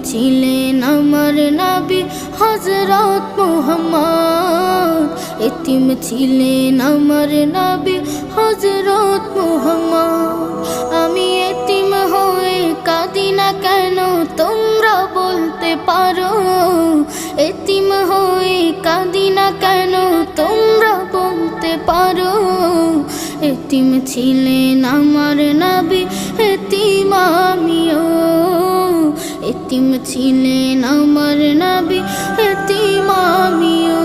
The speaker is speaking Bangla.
ছিলেন আমার নবী হযরত মুহাম্মদ, এতিম ছিলেন আমার নবী হযরত মুহাম্মদ। আমি এতিম হয়ে কাঁদি না কেন তোমরা বলতে পারো, এতিম হয়ে কাঁদি না কেন তোমরা বলতে পারো। এতিম ছিলেন আমার নবী, এতিম আমিও, এতিম ছিলেন আমার নবী, এতিম আমিও।